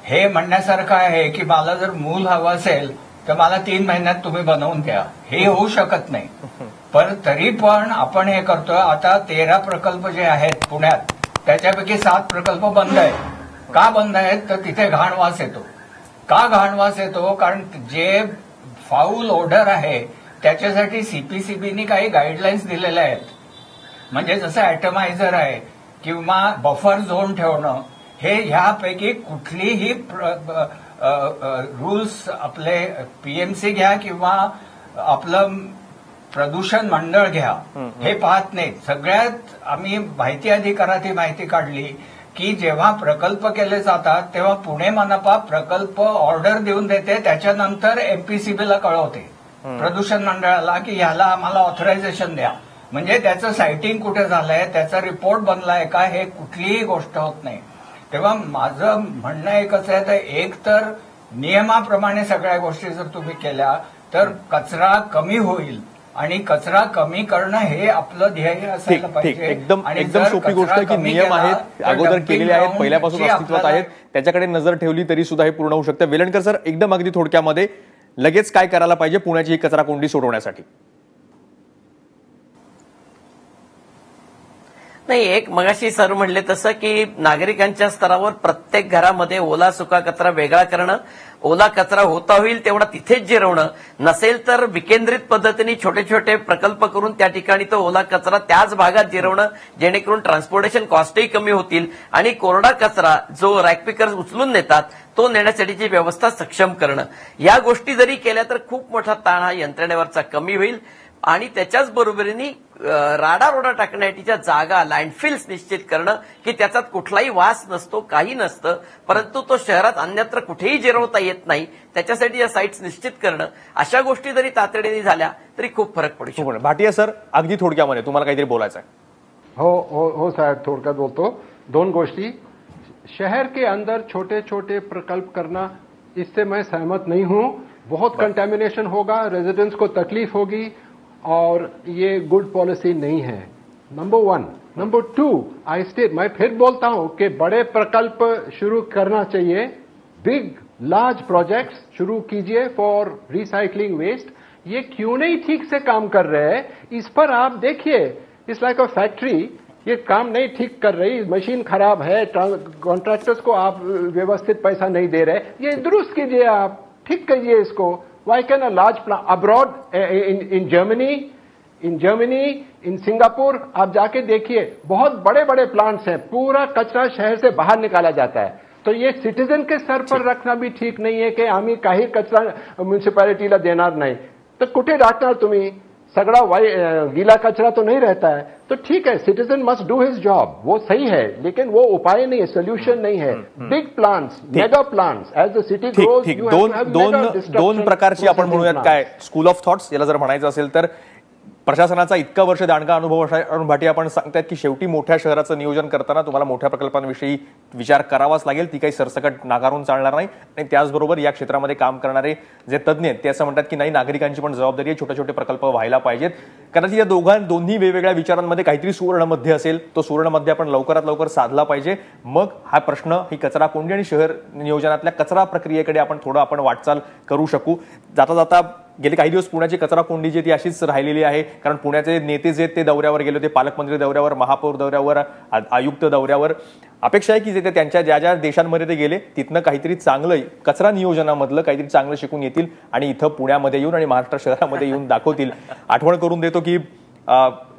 हे म्हणण्यासारखं आहे की मला जर मूल हवं असेल तर मला 3 महिन्यात तुम्ही बनवून द्या, हे होऊ शकत नाही. पण तरी पण आपण हे करतोय. आता 13 प्रकल्प जे आहेत पुण्यात, त्याच्यापैकी 7 प्रकल्प बंद आहेत. का बंद आहेत? तर तिथे घाण वास येतो. का घाण वास येतो? कारण जे फाऊल ओढर आहे त्याच्यासाठी सीपीसीबीनी काही गाईडलाईन्स दिलेल्या आहेत. म्हणजे जसं ॲटमायझर आहे किंवा बफर झोन ठेवणं, हे ह्यापैकी कुठलीही रूल्स आपले पीएमसी घ्या किंवा आपलं प्रदूषण मंडळ घ्या, हे पाहत नाहीत. सगळ्यात आम्ही माहिती अधिकारात ही माहिती काढली की जेव्हा प्रकल्प केले जातात तेव्हा पुणे मनपा प्रकल्प ऑर्डर देऊन देते, त्याच्यानंतर एमपीसीबीला कळवते, प्रदूषण मंडळाला, की ह्याला आम्हाला ऑथरायझेशन द्या. म्हणजे त्याचं सायटिंग कुठे झालंय, त्याचा रिपोर्ट बनलाय का, हे कुठलीही गोष्ट होत नाही. तेव्हा माझं म्हणणं एकच आहे, तर एक तर नियमाप्रमाणे सगळ्या गोष्टी जर तुम्ही केल्या तर कचरा कमी होईल आणि कचरा कमी करणं हे आपलं ध्येय असायला पाहिजे. एकदम सोपी गोष्ट आहे की नियम आहेत, अगोदर केलेले आहेत, पहिल्यापासून अस्तित्वात आहेत, त्याच्याकडे नजर ठेवली तरी सुद्धा हे पूर्ण होऊ शकतं. वेलणकर सर, एकदम अगदी थोडक्यामध्ये लगेच काय करायला पाहिजे पुण्याची ही कचरा कोंडी सोडवण्यासाठी? नाही, एक मगाशी सर म्हणले तसं की नागरिकांच्या स्तरावर प्रत्येक घरामध्ये ओला सुका कचरा वेगळा करणं, ओला कचरा होता होईल तेवढा तिथेच जिरवणं, नसेल तर विकेंद्रित पद्धतीने छोटे छोटे प्रकल्प करून त्या ठिकाणी तो ओला कचरा त्याच भागात जिरवणं, जेणेकरून ट्रान्सपोर्टेशन कॉस्टही कमी होतील आणि कोरडा कचरा जो रॅकपिकर्स उचलून नेतात तो नेण्यासाठीची व्यवस्था सक्षम करणं. या गोष्टी जरी केल्या तर खूप मोठा ताण हा यंत्रणेवरचा कमी होईल आणि त्याच्याच बरोबरीने राडारोडा टाकण्यासाठीच्या जागा, लँडफिल्स निश्चित करणं की त्याच्यात कुठलाही वास नसतो, काही नसतं, परंतु तो शहरात अन्यत्र कुठेही जिरवता येत नाही, त्याच्यासाठी या साईट्स निश्चित करणं, अशा गोष्टी जरी तातडीने झाल्या तरी खूप फरक पडू शकतो. भाटिया सर, अगदी थोडक्यामध्ये तुम्हाला काहीतरी बोलायचं आहे? हो साहेब, थोडक्यात बोलतो. 2 गोष्टी. शहर के अंदर छोटे छोटे प्रकल्प करना, इससे मैं सहमत नहीं हूं. बहुत कंटेमिनेशन होगा, रेजिडेंट्स को तकलीफ होगी और ये गुड पॉलिसी नहीं है. नंबर 1. नंबर 2, मैं फिर बोलता हूं कि बड़े प्रकल्प शुरू करना चाहिए. बिग लार्ज प्रोजेक्ट्स शुरू कीजिए फॉर रिसाइकलिंग वेस्ट. ये क्यों नहीं ठीक से काम कर रहे हैं, इस पर आप देखिए. इट्स लाइक अ फैक्ट्री, ये काम नहीं ठीक कर रही, मशीन खराब है, कॉन्ट्रैक्टर्स को आप व्यवस्थित पैसा नहीं दे रहे, ये दुरुस्त कीजिए, आप ठीक कीजिए इसको. Why can a large plant abroad in Germany, in Singapore, आप जाके देखिए, बहुत बड़े बड़े प्लांट्स हैं, पूरा कचरा शहर से बाहर निकाला जाता है. तो ये सिटीजन के सर पर रखना भी ठीक नहीं है की आम्ही काही कचरा म्युनिसिपॅलिटीला देणार नाही. तर कुठे टाकणार तुम्ही? सगळा गीला कचरा तो नहीं रहता है. तो ठीक है, citizen must do his job, वो सही है, लेकिन वो उपाय नहीं है, सोल्यूशन नहीं है. Big plants, mega plants, as the city grows, दोन प्रकारची आपण म्हणूयात काय स्कूल ऑफ थॉट्स याला जर म्हणायचं असेल तर, प्रशासनाचा इतका वर्ष दांडगा अनुभव अरुण भाटिया आपण सांगतायत की शेवटी मोठ्या शहराचं नियोजन करताना तुम्हाला मोठ्या प्रकल्पांविषयी विचार करावाच लागेल, ती काही सरसकट नाकारून चालणार नाही. आणि त्याचबरोबर या क्षेत्रामध्ये काम करणारे जे तज्ज्ञ आहेत ते असं म्हणतात की नाही, नागरिकांची पण जबाबदारी आहे, छोटे छोटे प्रकल्प व्हायला पाहिजेत. कदाचित या दोन्ही वेगवेगळ्या विचारांमध्ये काहीतरी सुवर्णमध्य असेल, तो सुवर्णमध्य आपण लवकरात लवकर साधला पाहिजे. मग हा प्रश्न, ही कचरा कोंडी आणि शहर नियोजनातल्या कचरा प्रक्रियेकडे आपण वाटचाल करू शकू. जाता जाता गेले काही दिवस पुण्याची कचरा कोंडी जी ती अशीच राहिलेली आहे, कारण पुण्याचे नेते जे ते दौऱ्यावर गेले होते, पालकमंत्री दौऱ्यावर, महापौर दौऱ्यावर, आयुक्त दौऱ्यावर. अपेक्षा आहे की जे ते त्यांच्या ज्या ज्या देशांमध्ये ते गेले तिथनं काहीतरी चांगलं कचरा नियोजनामधलं काहीतरी चांगलं शिकून येतील आणि इथं पुण्यामध्ये येऊन आणि महाराष्ट्र शहरामध्ये येऊन दाखवतील. आठवण करून देतो की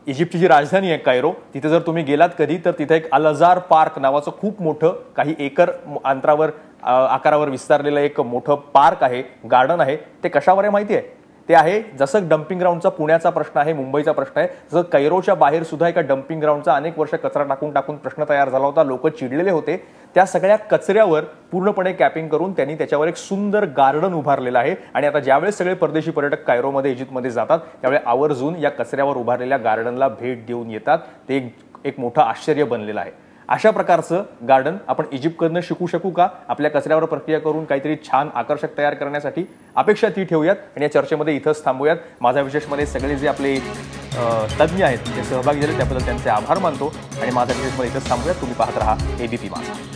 इजिप्तची जी राजधानी आहे कायरो, तिथे जर तुम्ही गेलात कधी तर तिथे एक अल अझार पार्क नावाचं खूप मोठं, काही एकर अंतरावर आकारावर विस्तारलेलं एक मोठं पार्क आहे, गार्डन आहे. ते कशावर आहे माहिती आहे? ते आहे, जसं डम्पिंग ग्राउंडचा पुण्याचा प्रश्न आहे, मुंबईचा प्रश्न आहे, जसं कैरोच्या बाहेर सुद्धा एका डम्पिंग ग्राउंडचा अनेक वर्ष कचरा टाकून टाकून प्रश्न तयार झाला होता, लोक चिडलेले होते. त्या सगळ्या कचऱ्यावर पूर्णपणे कॅपिंग करून त्यांनी त्याच्यावर एक सुंदर गार्डन उभारलेलं आहे. आणि आता ज्यावेळेस सगळे परदेशी पर्यटक कायरोमध्ये, इजिप्तमध्ये जातात त्यावेळी आवर्जून या कचऱ्यावर उभारलेल्या गार्डनला भेट देऊन येतात. ते एक मोठं आश्चर्य बनलेलं आहे. अशा प्रकारचं गार्डन आपण इजिप्तकडनं शिकू शकू का? आपल्या कचऱ्यावर प्रक्रिया करून काहीतरी छान आकर्षक तयार करण्यासाठी अपेक्षा ती ठेवूयात आणि या चर्चेमध्ये इथंच थांबूयात. माझा विशेषमध्ये सगळे जे आपले तज्ज्ञ आहेत ते सहभागी झाले त्याबद्दल त्यांचे आभार मानतो आणि माझा विशेषमध्ये इथंच थांबूयात. तुम्ही पाहत राहा एबीपी माझा.